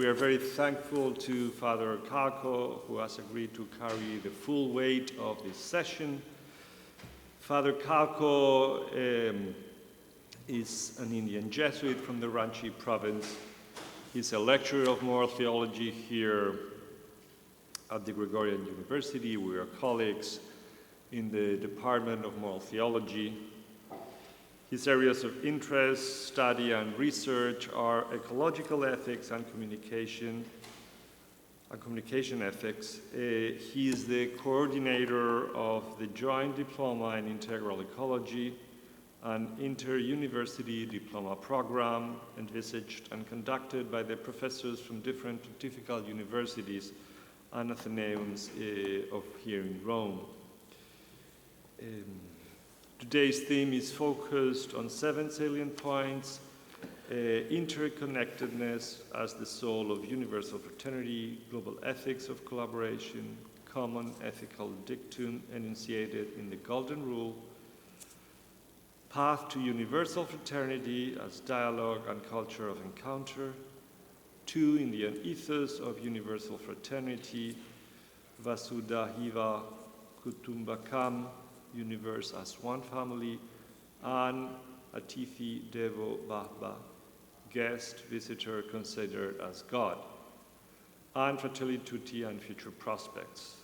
we are very thankful to Father Kako, who has agreed to carry the full weight of this session. Father Kako is an Indian Jesuit from the Ranchi province. He's a lecturer of moral theology here at the Gregorian University. We are colleagues in the Department of Moral Theology. His areas of interest, study, and research are ecological ethics and communication ethics. He is the coordinator of the Joint Diploma in Integral Ecology, an inter-university diploma program envisaged and conducted by the professors from different pontifical universities and Athenaeums of here in Rome. Today's theme is focused on 7 salient points: interconnectedness as the soul of universal fraternity, global ethics of collaboration, common ethical dictum enunciated in the Golden Rule, path to universal fraternity as dialogue and culture of encounter, 2 Indian ethos of universal fraternity, Vasudhaiva Kutumbakam, universe as one family, and Atithi Devo Bhava, guest, visitor considered as God, and Fratelli Tutti and future prospects.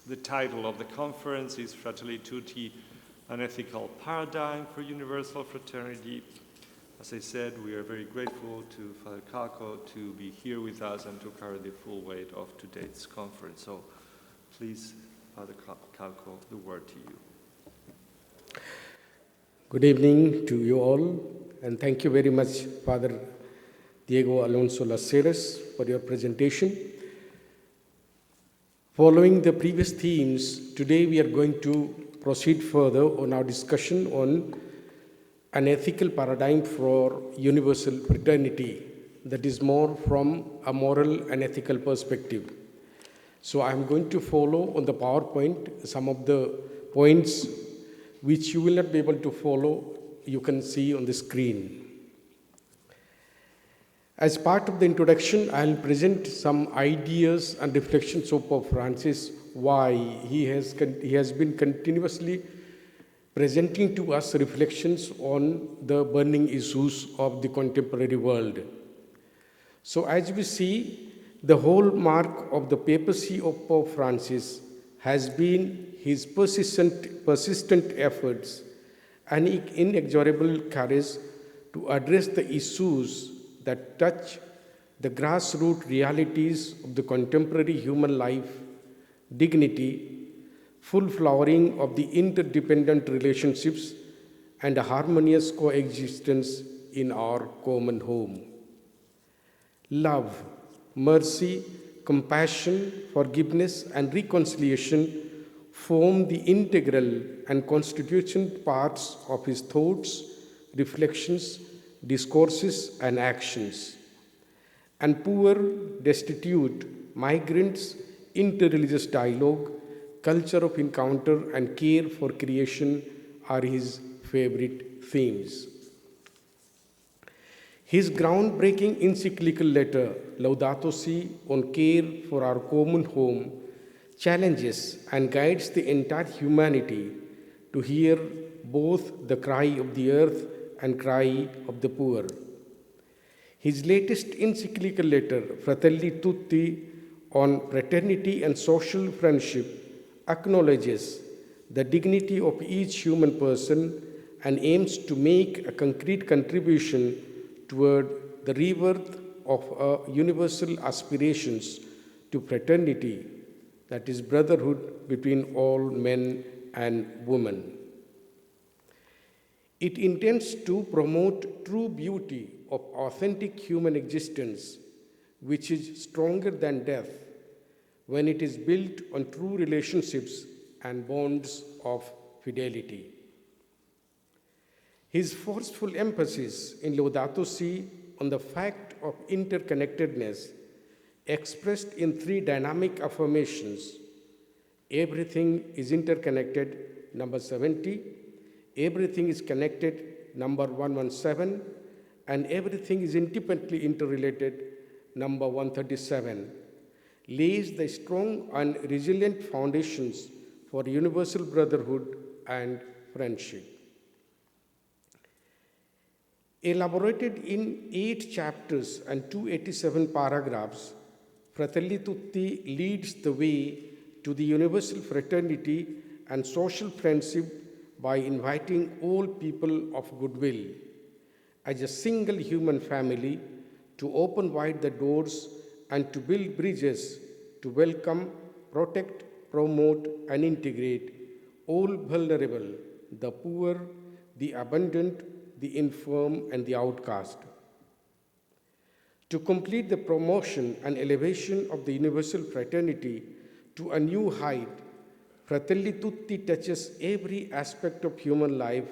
The title of the conference is Fratelli Tutti, an ethical paradigm for universal fraternity. As I said, we are very grateful to Father Kako to be here with us and to carry the full weight of today's conference. So please, Father Kako, the word to you. Good evening to you all, and thank you very much, Father Diego Alonso Laceres, for your presentation. Following the previous themes, today we are going to proceed further on our discussion on an ethical paradigm for universal fraternity, that is more from a moral and ethical perspective. So I am going to follow on the PowerPoint some of the points which you will not be able to follow, you can see on the screen. As part of the introduction, I will present some ideas and reflections of Pope Francis, why he has been continuously presenting to us reflections on the burning issues of the contemporary world. So as we see, the hallmark of the papacy of Pope Francis has been his persistent efforts and inexorable courage to address the issues that touch the grassroots realities of the contemporary human life, dignity, full flowering of the interdependent relationships, and a harmonious coexistence in our common home. Love, mercy, compassion, forgiveness, and reconciliation form the integral and constituent parts of his thoughts, reflections, discourses, and actions. And poor, destitute, migrants, interreligious dialogue, culture of encounter, and care for creation are his favorite themes. His groundbreaking encyclical letter, Laudato Si, on care for our common home, challenges and guides the entire humanity to hear both the cry of the earth and cry of the poor. His latest encyclical letter, Fratelli Tutti, on fraternity and social friendship, acknowledges the dignity of each human person and aims to make a concrete contribution toward the rebirth of universal aspirations to fraternity, that is brotherhood between all men and women. It intends to promote true beauty of authentic human existence, which is stronger than death when it is built on true relationships and bonds of fidelity. His forceful emphasis in Laudato Si on the fact of interconnectedness, expressed in 3 dynamic affirmations: everything is interconnected, number 70, everything is connected, number 117, and everything is intimately interrelated, number 137, lays the strong and resilient foundations for universal brotherhood and friendship. Elaborated in 8 chapters and 287 paragraphs, Fratelli Tutti leads the way to the universal fraternity and social friendship by inviting all people of goodwill as a single human family to open wide the doors and to build bridges to welcome, protect, promote, and integrate all vulnerable, the poor, the abandoned, the infirm, and the outcast. To complete the promotion and elevation of the universal fraternity to a new height, Fratelli Tutti touches every aspect of human life,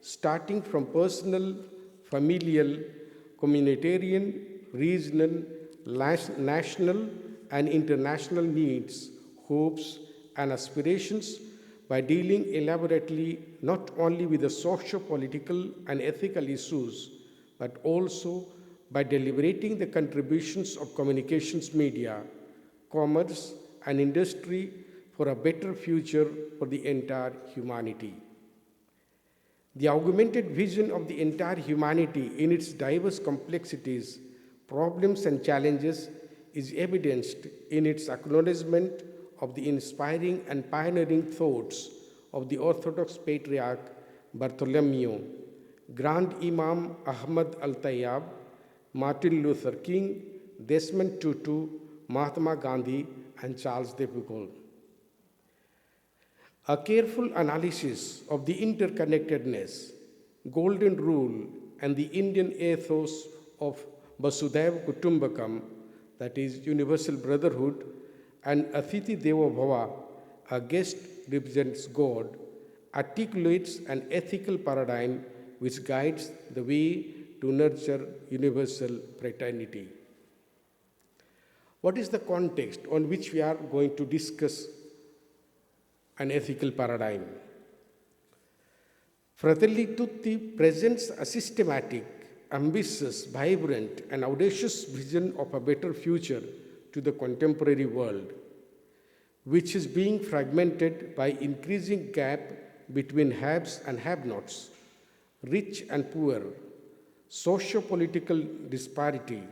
starting from personal, familial, communitarian, regional, national, and international needs, hopes, and aspirations by dealing elaborately not only with the socio-political and ethical issues, but also by deliberating the contributions of communications media, commerce, and industry for a better future for the entire humanity. The augmented vision of the entire humanity in its diverse complexities, problems, and challenges is evidenced in its acknowledgement of the inspiring and pioneering thoughts of the Orthodox Patriarch Bartholomew, Grand Imam Ahmad Al-Tayyab, Martin Luther King, Desmond Tutu, Mahatma Gandhi, and Charles de Gaulle. A careful analysis of the interconnectedness, golden rule, and the Indian ethos of Vasudhaiva Kutumbakam, that is, universal brotherhood, and Atithi Devo Bhava, a guest represents God, articulates an ethical paradigm which guides the way to nurture universal fraternity. What is the context on which we are going to discuss an ethical paradigm? Fratelli Tutti presents a systematic, ambitious, vibrant, and audacious vision of a better future to the contemporary world, which is being fragmented by increasing gap between haves and have-nots, rich and poor, socio-political disparity,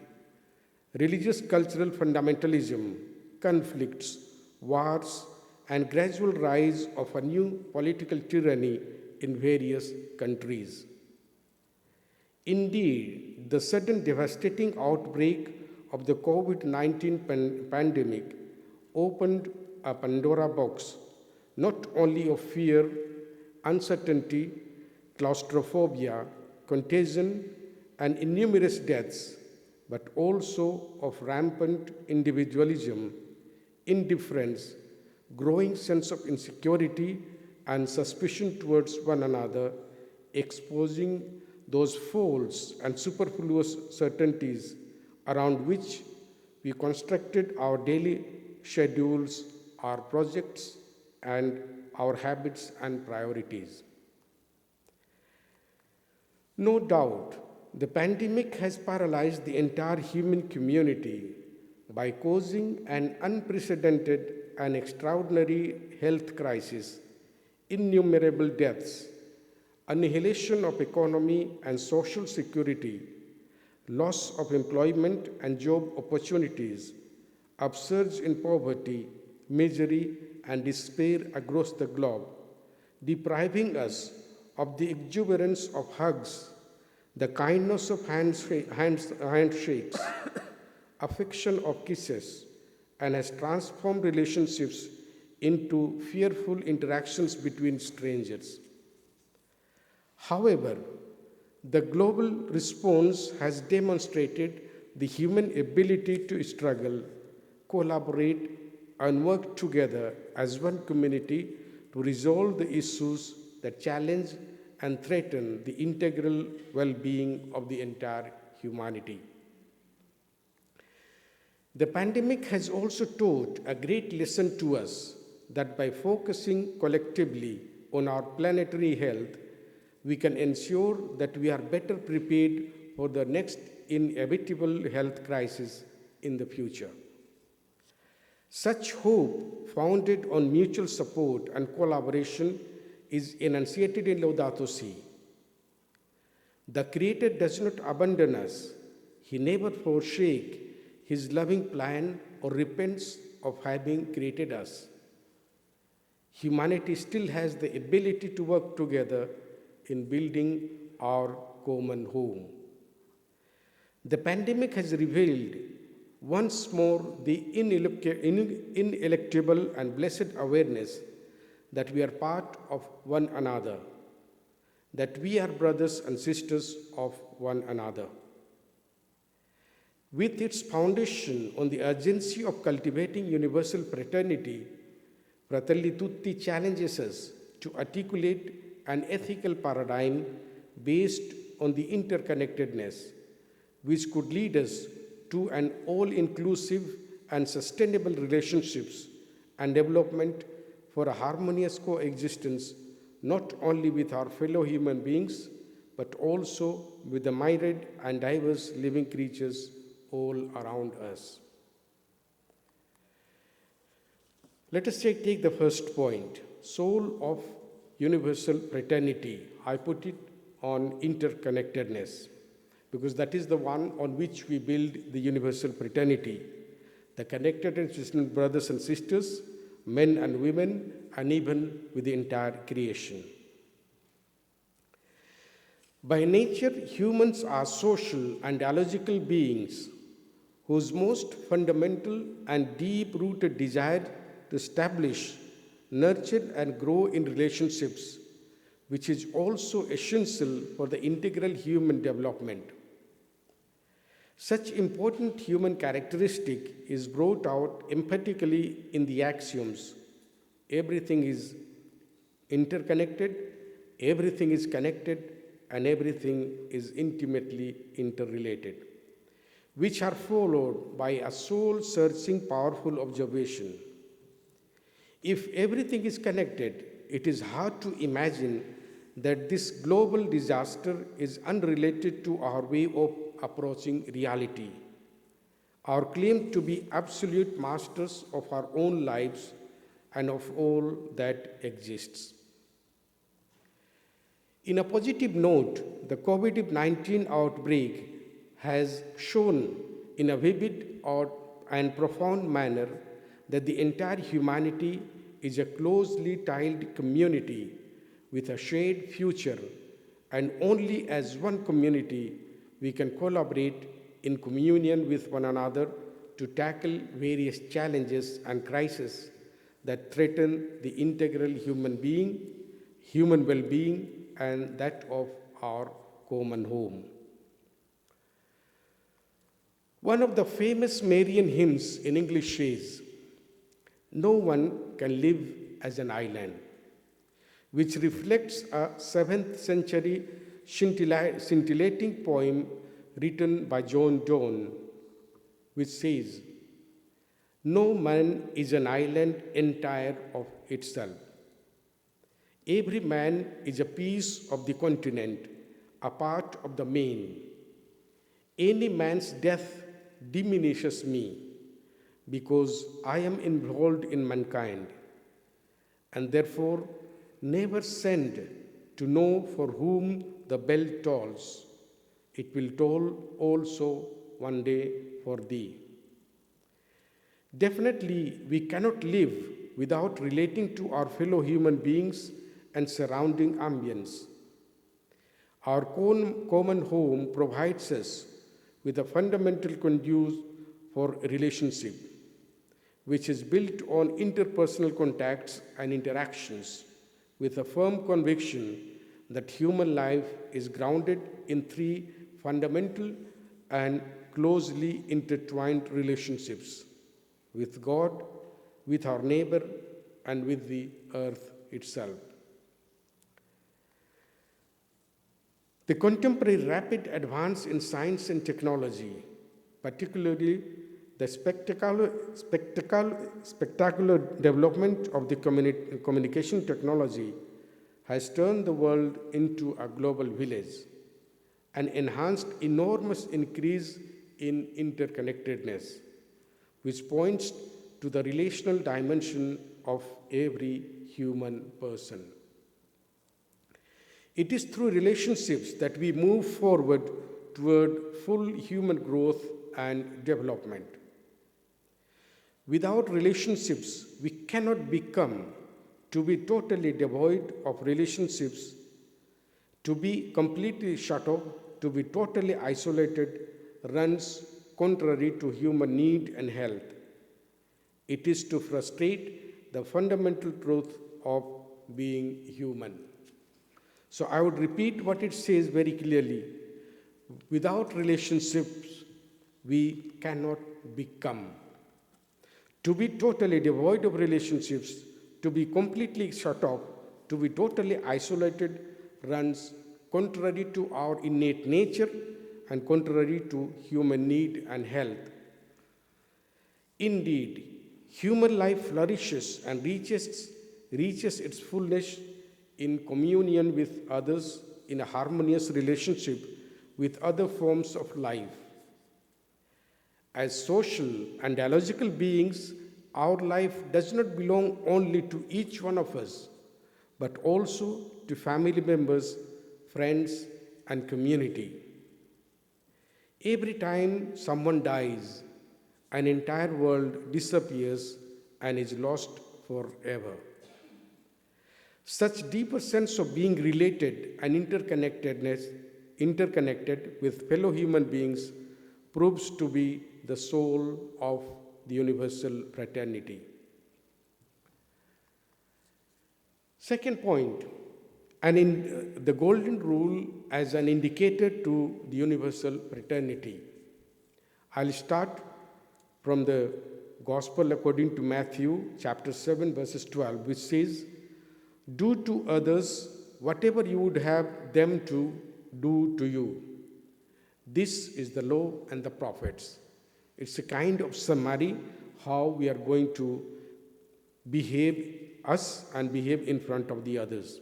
religious cultural fundamentalism, conflicts, wars, and gradual rise of a new political tyranny in various countries. Indeed, the sudden devastating outbreak of the COVID-19 pandemic opened a Pandora box, not only of fear, uncertainty, claustrophobia, contagion, and innumerous deaths, but also of rampant individualism, indifference, growing sense of insecurity and suspicion towards one another, exposing those false and superfluous certainties around which we constructed our daily schedules, our projects, and our habits and priorities. No doubt, the pandemic has paralyzed the entire human community by causing an unprecedented and extraordinary health crisis, innumerable deaths, annihilation of economy and social security, loss of employment and job opportunities, upsurge in poverty, misery, and despair across the globe, depriving us of the exuberance of hugs, the kindness of handshakes, affection of kisses, and has transformed relationships into fearful interactions between strangers. However, the global response has demonstrated the human ability to struggle, collaborate, and work together as one community to resolve the issues that challenge and threaten the integral well-being of the entire humanity. The pandemic has also taught a great lesson to us that by focusing collectively on our planetary health, we can ensure that we are better prepared for the next inevitable health crisis in the future. Such hope, founded on mutual support and collaboration, is enunciated in Laudato Si. The Creator does not abandon us. He never forsakes His loving plan or repents of having created us. Humanity still has the ability to work together in building our common home. The pandemic has revealed once more the ineluctable and blessed awareness that we are part of one another, that we are brothers and sisters of one another. With its foundation on the urgency of cultivating universal fraternity, Fratelli Tutti challenges us to articulate an ethical paradigm based on the interconnectedness, which could lead us to an all-inclusive and sustainable relationships and development for a harmonious coexistence not only with our fellow human beings, but also with the myriad and diverse living creatures all around us. Let us take the first point, soul of universal fraternity. I put it on interconnectedness, because that is the one on which we build the universal fraternity, the connectedness between brothers and sisters, men and women, and even with the entire creation. By nature, humans are social and dialogical beings whose most fundamental and deep-rooted desire to establish, nurture, and grow in relationships, which is also essential for the integral human development. Such important human characteristic is brought out emphatically in the axioms. Everything is interconnected, everything is connected, and everything is intimately interrelated, which are followed by a soul-searching, powerful observation. If everything is connected, it is hard to imagine that this global disaster is unrelated to our way of approaching reality, our claim to be absolute masters of our own lives and of all that exists. In a positive note, the COVID-19 outbreak has shown in a vivid and profound manner that the entire humanity is a closely tied community with a shared future, and only as one community we can collaborate in communion with one another to tackle various challenges and crises that threaten the integral human well-being, and that of our common home. One of the famous Marian hymns in English says, "No one can live as an island," which reflects a 7th century scintillating poem written by John Donne, which says, "No man is an island entire of itself. Every man is a piece of the continent, a part of the main. Any man's death diminishes me, because I am involved in mankind, and therefore never send to know for whom the bell tolls. It will toll also one day for thee." Definitely, we cannot live without relating to our fellow human beings and surrounding ambience. Our common home provides us with a fundamental conduit for relationship, which is built on interpersonal contacts and interactions, with a firm conviction that human life is grounded in 3 fundamental and closely intertwined relationships: with God, with our neighbor, and with the earth itself. The contemporary rapid advance in science and technology, particularly the spectacular development of the communication technology, has turned the world into a global village and enhanced enormous increase in interconnectedness. which points to the relational dimension of every human person. It is through relationships that we move forward toward full human growth and development. Without relationships, we cannot become. To be totally devoid of relationships, to be completely shut off, to be totally isolated, runs contrary to human need and health. It is to frustrate the fundamental truth of being human. So I would repeat what it says very clearly. Without relationships, we cannot become. To be totally devoid of relationships, to be completely shut off, to be totally isolated, runs contrary to our innate nature and contrary to human need and health. Indeed, human life flourishes and reaches its fullness in communion with others, in a harmonious relationship with other forms of life. As social and dialogical beings, our life does not belong only to each one of us, but also to family members, friends, and community. Every time someone dies, an entire world disappears and is lost forever. Such deeper sense of being related and interconnected with fellow human beings proves to be the soul of the universal fraternity. Second point, and in the golden rule as an indicator to the universal fraternity. I'll start from the Gospel according to Matthew chapter 7 verses 12, which says, "Do to others whatever you would have them to do to you. This is the law and the prophets." It's a kind of summary how we are going to behave us and behave in front of the others.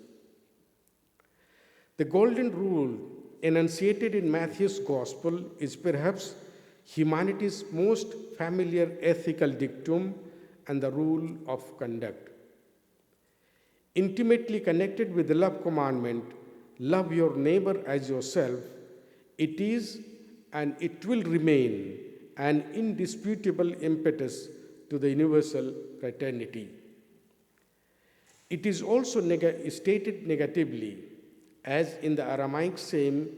The golden rule enunciated in Matthew's Gospel is perhaps humanity's most familiar ethical dictum and the rule of conduct. Intimately connected with the love commandment, love your neighbor as yourself, it is and it will remain an indisputable impetus to the universal fraternity. It is also stated negatively, as in the Aramaic saying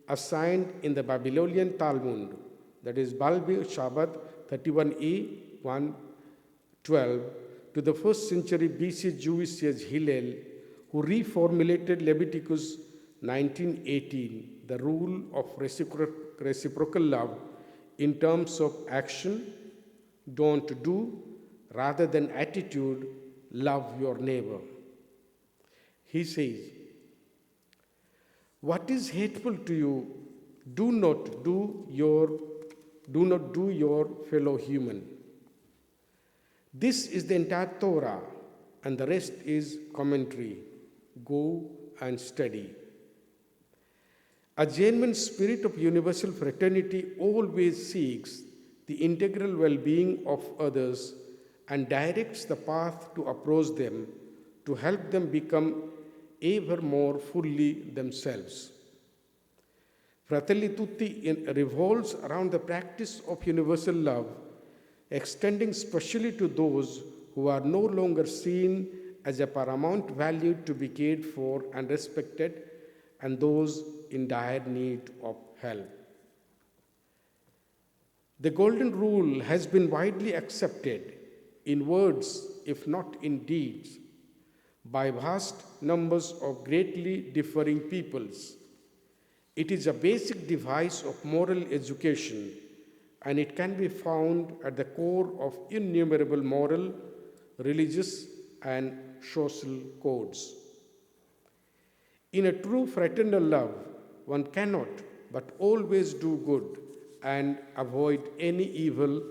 assigned in the Babylonian Talmud, that is Balbi Shabbat 31a 1:12, to the 1st century BC Jewish sage Hillel, who reformulated Leviticus 19:18, the rule of reciprocal love in terms of action, don't do, rather than attitude, love your neighbor. He says, "What is hateful to you, do not do your fellow human." This is the entire Torah, and the rest is commentary. Go and study. A genuine spirit of universal fraternity always seeks the integral well-being of others and directs the path to approach them to help them become ever more fully themselves. Fratelli Tutti revolves around the practice of universal love, extending specially to those who are no longer seen as a paramount value to be cared for and respected, and those in dire need of help. The golden rule has been widely accepted in words, if not in deeds, by vast numbers of greatly differing peoples. It is a basic device of moral education, and it can be found at the core of innumerable moral, religious, and social codes. In a true fraternal love, one cannot but always do good and avoid any evil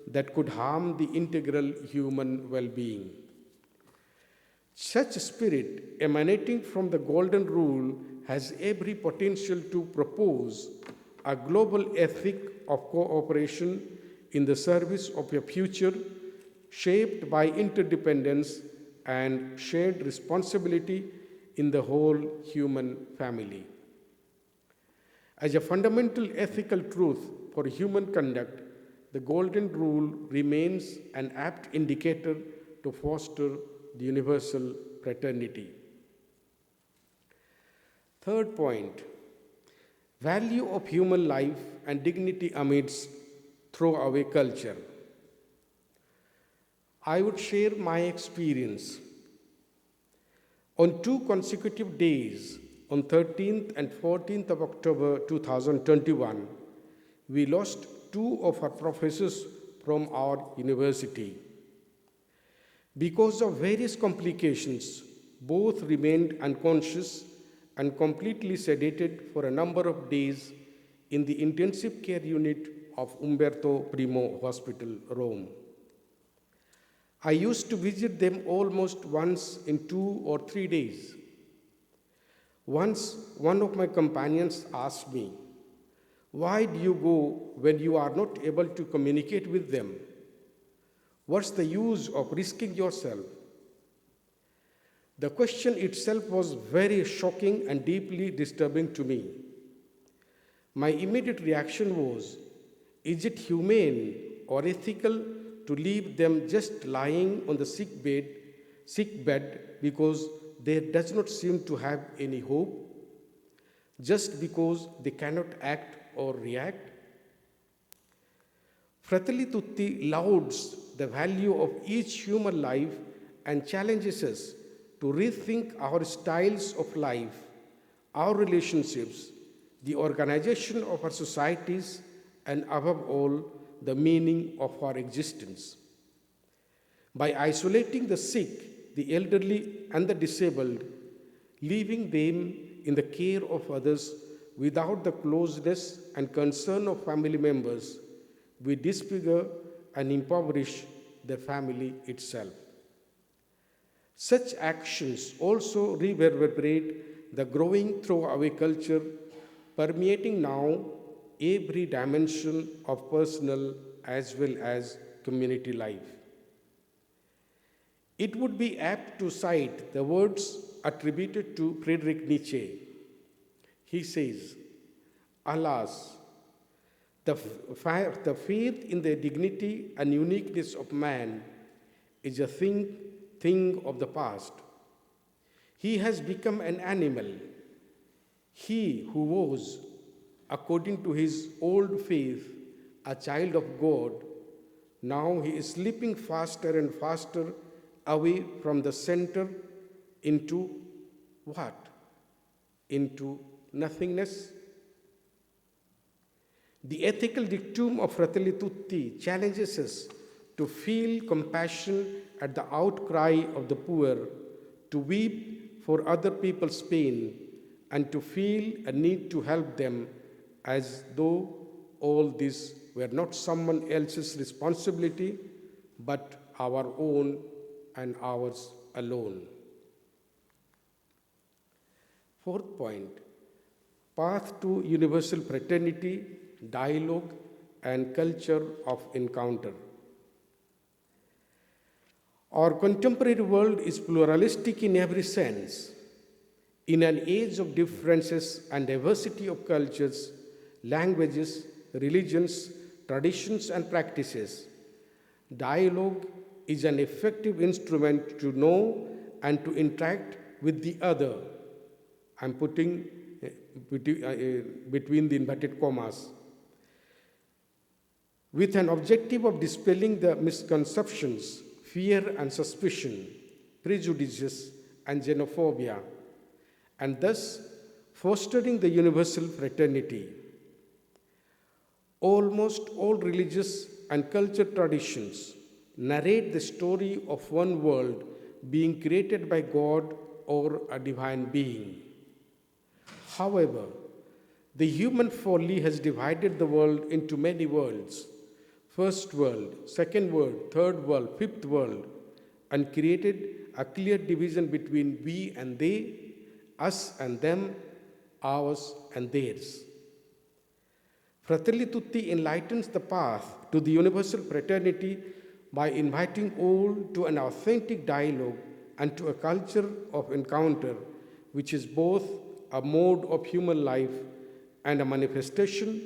that could harm the integral human well-being. Such spirit emanating from the golden rule has every potential to propose a global ethic of cooperation in the service of a future shaped by interdependence and shared responsibility in the whole human family. As a fundamental ethical truth for human conduct, the Golden Rule remains an apt indicator to foster the universal fraternity. Third point, value of human life and dignity amidst throwaway culture. I would share my experience. On 2 consecutive days, on 13th and 14th of October 2021, we lost 2 of our professors from our university. Because of various complications, both remained unconscious and completely sedated for a number of days in the intensive care unit of Umberto Primo Hospital, Rome. I used to visit them almost once in 2 or 3 days. Once, one of my companions asked me, "Why do you go when you are not able to communicate with them? What's the use of risking yourself?" The question itself was very shocking and deeply disturbing to me. My immediate reaction was, is it humane or ethical to leave them just lying on the sick bed because there does not seem to have any hope, just because they cannot act or react? Fratelli Tutti lauds the value of each human life and challenges us to rethink our styles of life, our relationships, the organization of our societies, and above all, the meaning of our existence. By isolating the sick, the elderly, and the disabled, leaving them in the care of others without the closeness and concern of family members, we disfigure and impoverish the family itself. Such actions also reverberate the growing throwaway culture permeating now every dimension of personal as well as community life. It would be apt to cite the words attributed to Friedrich Nietzsche. He says, "Alas, the faith in the dignity and uniqueness of man is a thing of the past. He has become an animal. He who was, according to his old faith, a child of God, now he is slipping faster and faster away from the center into what? Into nothingness." The ethical dictum of Fratelli Tutti challenges us to feel compassion at the outcry of the poor, to weep for other people's pain, and to feel a need to help them as though all this were not someone else's responsibility, but our own and ours alone. Fourth point, path to universal fraternity, dialogue, and culture of encounter. Our contemporary world is pluralistic in every sense. In an age of differences and diversity of cultures, languages, religions, traditions, and practices, dialogue is an effective instrument to know and to interact with the other. I'm putting between the inverted commas, with an objective of dispelling the misconceptions, fear and suspicion, prejudices and xenophobia, and thus fostering the universal fraternity. Almost all religious and cultural traditions narrate the story of one world being created by God or a divine being. However, the human folly has divided the world into many worlds: first world, second world, third world, fifth world, and created a clear division between we and they, us and them, ours and theirs. Fratelli Tutti enlightens the path to to the universal fraternity by inviting all to an authentic dialogue and to a culture of encounter, which is both a mode of human life and a manifestation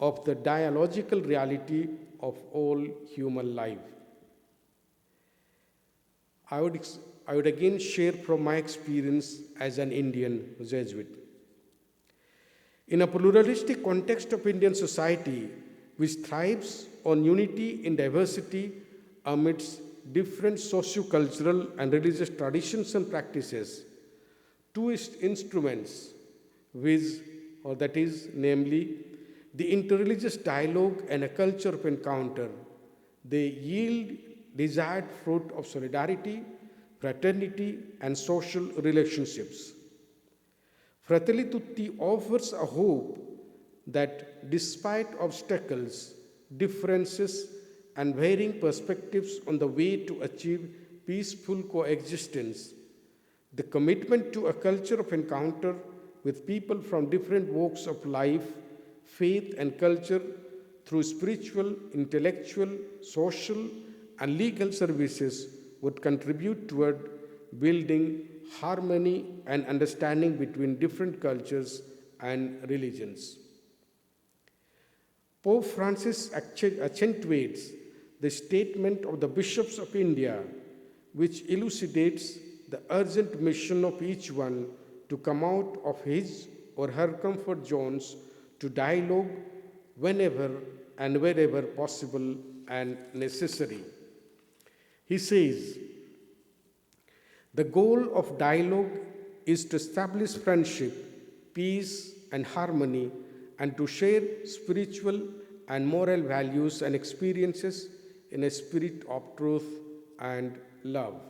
of the dialogical reality of all human life. I would again share from my experience as an Indian Jesuit. In a pluralistic context of Indian society, which thrives on unity in diversity amidst different socio-cultural and religious traditions and practices, two instruments, namely the interreligious dialogue and a culture of encounter, they yield desired fruit of solidarity, fraternity, and social relationships. Fratelli Tutti offers a hope that despite obstacles, differences, and varying perspectives on the way to achieve peaceful coexistence, the commitment to a culture of encounter with people from different walks of life, faith, and culture through spiritual, intellectual, social, and legal services would contribute toward building harmony and understanding between different cultures and religions. Pope Francis accentuates the statement of the bishops of India, which elucidates the urgent mission of each one to come out of his or her comfort zones to dialogue whenever and wherever possible and necessary. He says, the goal of dialogue is to establish friendship, peace, and harmony, and to share spiritual and moral values and experiences in a spirit of truth and love.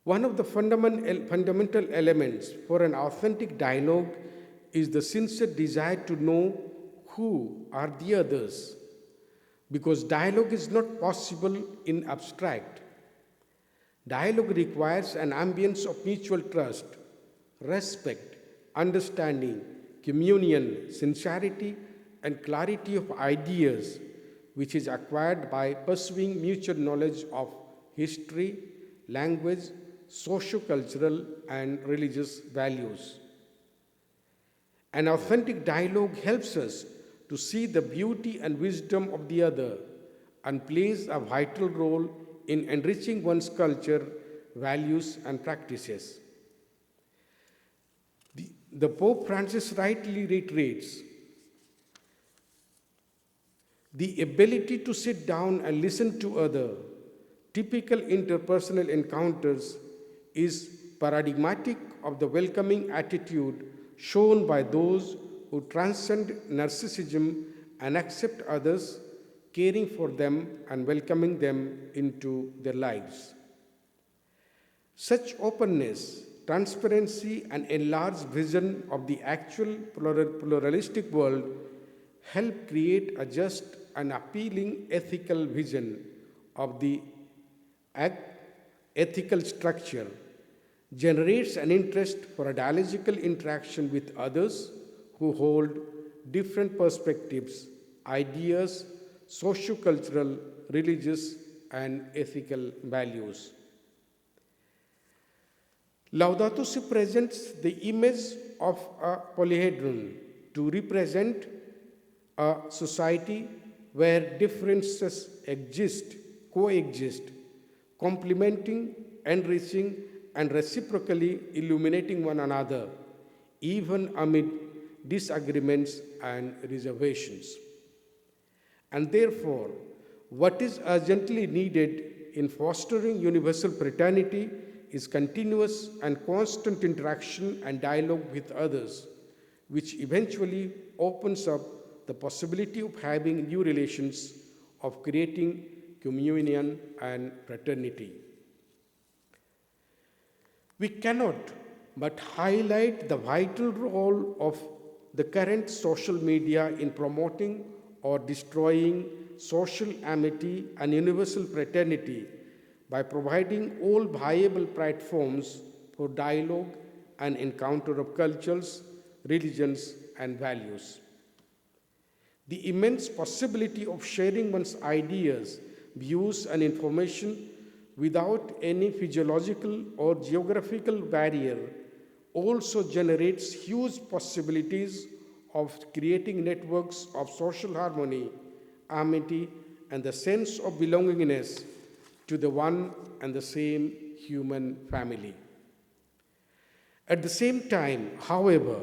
One of the fundamental elements for an authentic dialogue is the sincere desire to know who are the others, because dialogue is not possible in abstract. Dialogue requires an ambience of mutual trust, respect, understanding, communion, sincerity, and clarity of ideas, which is acquired by pursuing mutual knowledge of history, language, socio-cultural, and religious values. An authentic dialogue helps us to see the beauty and wisdom of the other and plays a vital role in enriching one's culture, values, and practices. The Pope Francis rightly reiterates the ability to sit down and listen to other typical interpersonal encounters is paradigmatic of the welcoming attitude shown by those who transcend narcissism and accept others, caring for them and welcoming them into their lives. Such openness, transparency, and enlarged vision of the actual pluralistic world help create a just and appealing ethical vision of the ethical structure, generates an interest for a dialogical interaction with others who hold different perspectives, ideas, socio-cultural, religious, and ethical values. Laudato Si presents the image of a polyhedron to represent a society where differences coexist, complementing, enriching, and reciprocally illuminating one another, even amid disagreements and reservations. And therefore, what is urgently needed in fostering universal fraternity is continuous and constant interaction and dialogue with others, which eventually opens up the possibility of having new relations, of creating communion and fraternity. We cannot but highlight the vital role of the current social media in promoting or destroying social amity and universal fraternity by providing all viable platforms for dialogue and encounter of cultures, religions, and values. The immense possibility of sharing one's ideas, views, and information without any physiological or geographical barrier also generates huge possibilities of creating networks of social harmony, amity, and the sense of belongingness to the one and the same human family. At the same time, however,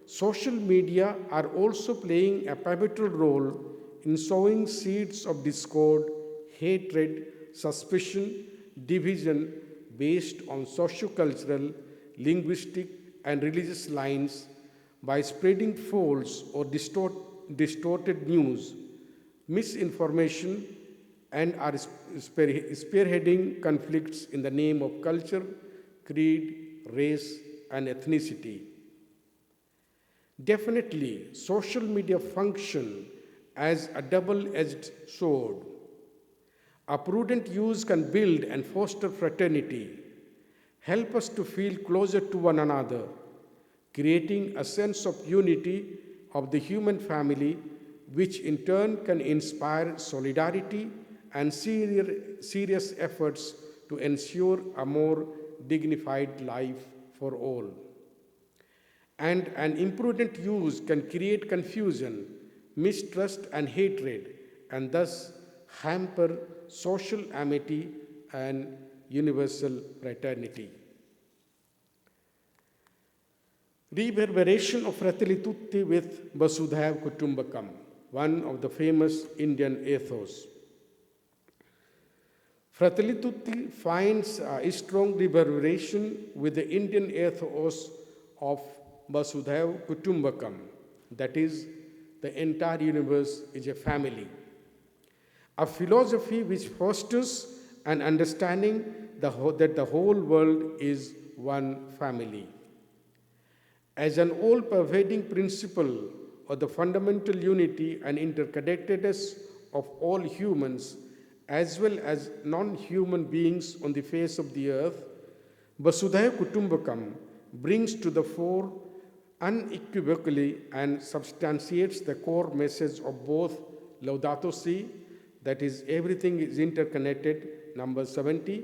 social media are also playing a pivotal role in sowing seeds of discord, hatred, suspicion, division based on socio-cultural, linguistic, and religious lines by spreading false or distorted news, misinformation, and are spearheading conflicts in the name of culture, creed, race, and ethnicity. Definitely, social media function as a double-edged sword. A prudent use can build and foster fraternity, help us to feel closer to one another, creating a sense of unity of the human family, which in turn can inspire solidarity and serious efforts to ensure a more dignified life for all. And an imprudent use can create confusion, mistrust, and hatred, and thus hamper social amity and universal fraternity. Reverberation of Fratelli Tutti with Vasudhaiva Kutumbakam, one of the famous Indian ethos. Fratelli Tutti finds a strong reverberation with the Indian ethos of Vasudhaiva Kutumbakam, that is, the entire universe is a family. A philosophy which fosters an understanding that the whole world is one family. As an all-pervading principle of the fundamental unity and interconnectedness of all humans, as well as non-human beings on the face of the earth, Vasudhaiva Kutumbakam brings to the fore unequivocally and substantiates the core message of both Laudato Si, that is, everything is interconnected, number 70,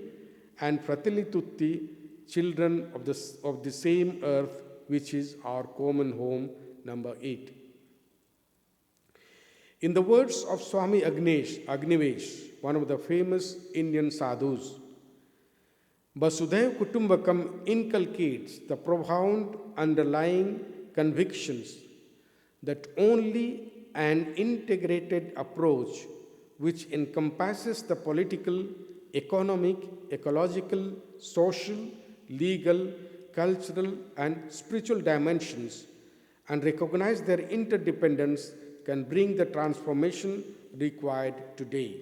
and Fratelli Tutti, children of the same earth, which is our common home, number 8. In the words of Swami Agnivesh, one of the famous Indian sadhus, Vasudhaiva Kutumbakam inculcates the profound underlying convictions that only an integrated approach which encompasses the political, economic, ecological, social, legal, cultural, and spiritual dimensions and recognize their interdependence can bring the transformation required today.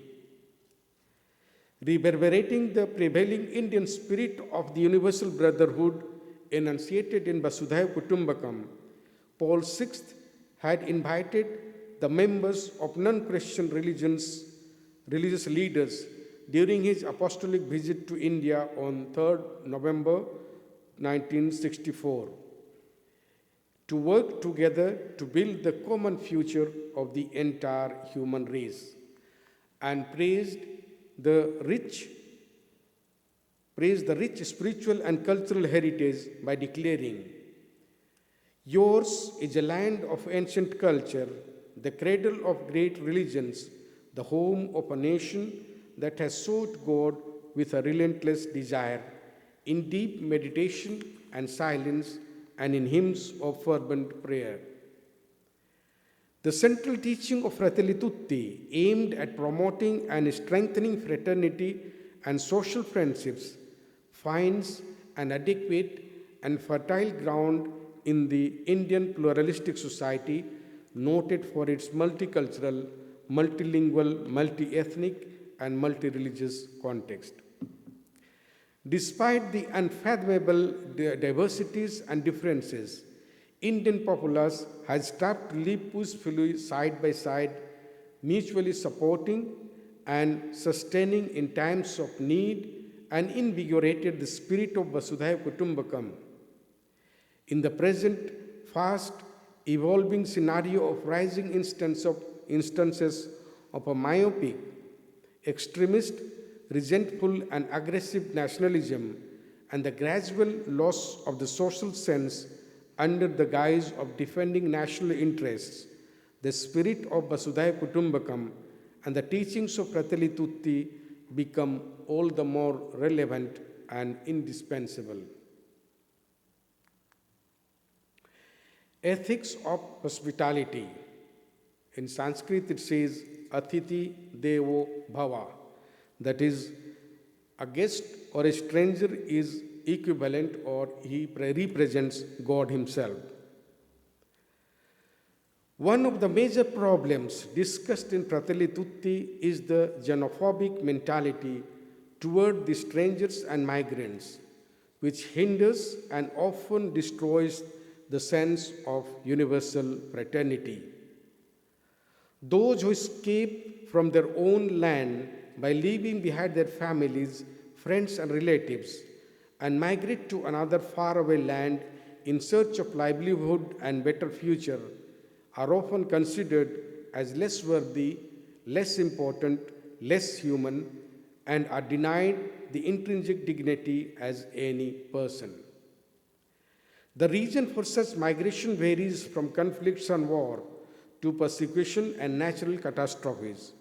Reverberating the prevailing Indian spirit of the universal brotherhood enunciated in Vasudhaiva Kutumbakam, Paul VI had invited the members of non-Christian religious leaders during his apostolic visit to India on 3rd November 1964 to work together to build the common future of the entire human race, and praised the rich spiritual and cultural heritage by declaring, "Yours is a land of ancient culture, the cradle of great religions, the home of a nation that has sought God with a relentless desire, in deep meditation and silence, and in hymns of fervent prayer." The central teaching of Fratelli Tutti, aimed at promoting and strengthening fraternity and social friendships, finds an adequate and fertile ground in the Indian pluralistic society, noted for its multicultural, multilingual, multi-ethnic, and multi-religious context. Despite the unfathomable diversities and differences, Indian populace has strived to live peacefully side by side, mutually supporting and sustaining in times of need, and invigorated the spirit of Vasudhaiva Kutumbakam. In the present fast evolving scenario of rising instance of instances of a myopic, extremist, resentful, and aggressive nationalism and the gradual loss of the social sense under the guise of defending national interests, the spirit of Vasudhaiva Kutumbakam and the teachings of Fratelli Tutti become all the more relevant and indispensable. Ethics of hospitality. In Sanskrit it says Atithi Devo Bhava, that is, a guest or a stranger is equivalent or he represents God Himself. One of the major problems discussed in Fratelli Tutti is the xenophobic mentality toward the strangers and migrants, which hinders and often destroys the sense of universal fraternity. Those who escape from their own land by leaving behind their families, friends, and relatives and migrate to another faraway land in search of livelihood and better future are often considered as less worthy, less important, less human, and are denied the intrinsic dignity as any person. The reason for such migration varies from conflicts and war to persecution and natural catastrophes.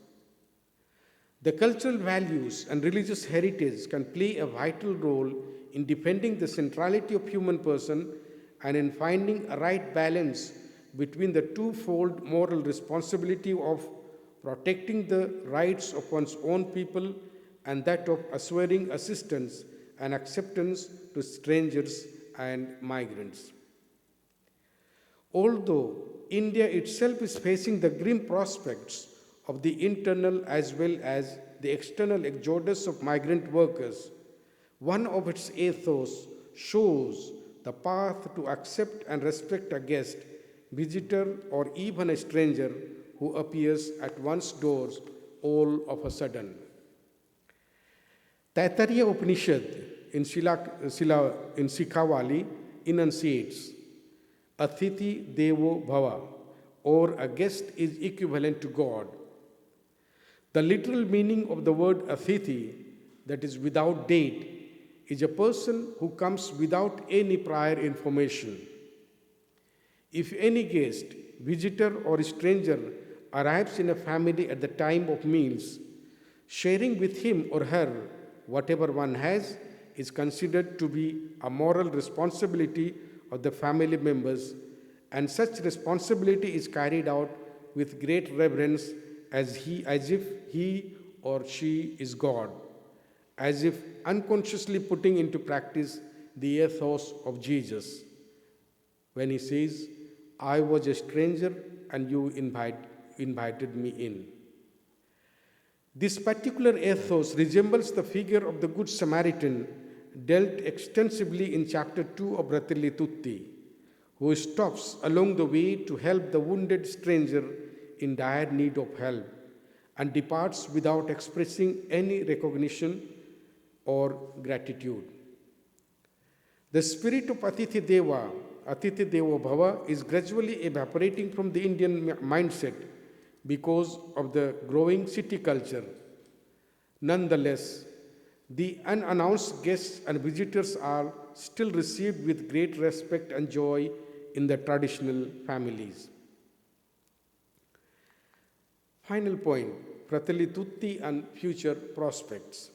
The cultural values and religious heritage can play a vital role in defending the centrality of human person and in finding a right balance between the twofold moral responsibility of protecting the rights of one's own people and that of assuring assistance and acceptance to strangers and migrants. Although India itself is facing the grim prospects of the internal as well as the external exodus of migrant workers, one of its ethos shows the path to accept and respect a guest, visitor, or even a stranger who appears at one's doors all of a sudden. Taittiriya Upanishad in Sikhawali enunciates, Atithi Devo Bhava, or a guest is equivalent to God. The literal meaning of the word Atithi, that is without date, is a person who comes without any prior information. If any guest, visitor, or stranger arrives in a family at the time of meals, sharing with him or her whatever one has is considered to be a moral responsibility of the family members, and such responsibility is carried out with great reverence as if he or she is God, as if unconsciously putting into practice the ethos of Jesus when He says, I was a stranger and you invited me in. This particular ethos resembles the figure of the Good Samaritan dealt extensively in chapter 2 of Fratelli Tutti, who stops along the way to help the wounded stranger in dire need of help and departs without expressing any recognition or gratitude. The spirit of Atithi Devo Bhava is gradually evaporating from the Indian mindset because of the growing city culture. Nonetheless, the unannounced guests and visitors are still received with great respect and joy in the traditional families. Final point, Fratelli Tutti and future prospects.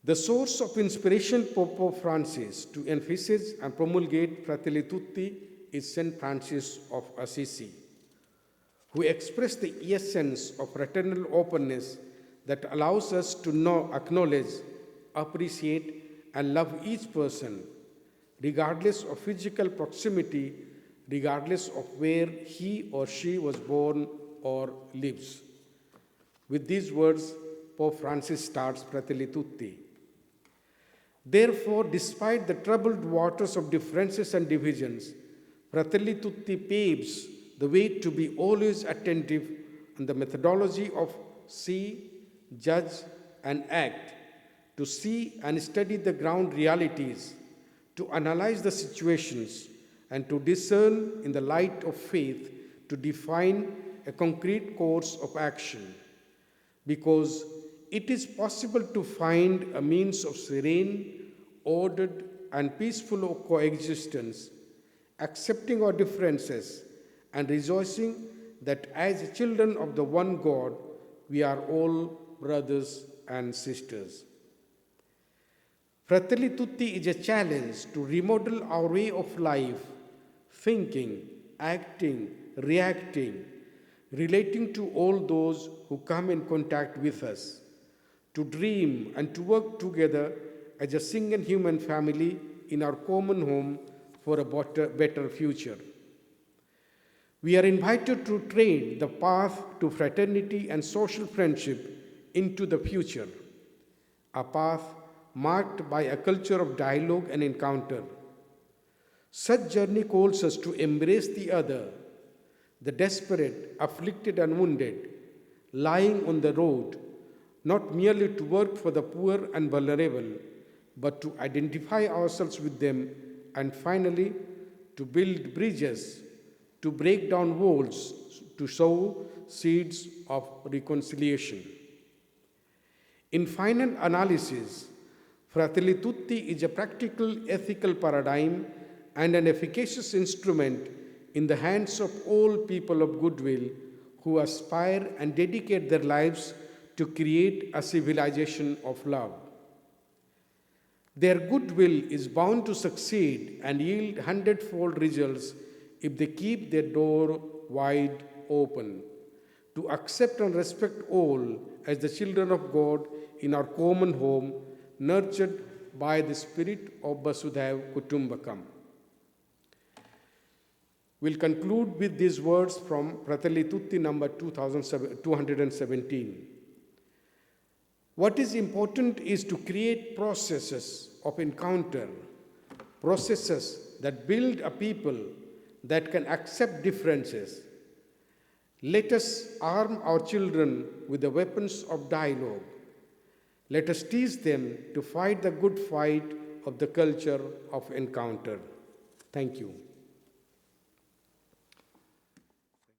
The source of inspiration for Pope Francis to emphasize and promulgate Fratelli Tutti is Saint Francis of Assisi, who expressed the essence of fraternal openness that allows us to know, acknowledge, appreciate, and love each person, regardless of physical proximity, regardless of where he or she was born or lives. With these words, Pope Francis starts Fratelli Tutti. Therefore, despite the troubled waters of differences and divisions, Fratelli Tutti paves the way to be always attentive on the methodology of see, judge, and act, to see and study the ground realities, to analyze the situations, and to discern in the light of faith, to define a concrete course of action, because it is possible to find a means of serene, ordered, and peaceful coexistence, accepting our differences and rejoicing that as children of the one God, we are all brothers and sisters. Fratelli Tutti is a challenge to remodel our way of life, thinking, acting, reacting, relating to all those who come in contact with us, to dream and to work together as a single human family in our common home for a better future. We are invited to trade the path to fraternity and social friendship into the future, a path marked by a culture of dialogue and encounter. Such journey calls us to embrace the other, the desperate, afflicted, and wounded, lying on the road, not merely to work for the poor and vulnerable, but to identify ourselves with them, and finally, to build bridges, to break down walls, to sow seeds of reconciliation. In final analysis, Fratelli Tutti is a practical ethical paradigm and an efficacious instrument in the hands of all people of goodwill who aspire and dedicate their lives to create a civilization of love. Their goodwill is bound to succeed and yield hundredfold results if they keep their door wide open, to accept and respect all as the children of God in our common home, nurtured by the spirit of Vasudhaiva Kutumbakam. We'll conclude with these words from Fratelli Tutti number 217. What is important is to create processes of encounter, processes that build a people that can accept differences. Let us arm our children with the weapons of dialogue. Let us teach them to fight the good fight of the culture of encounter. Thank you.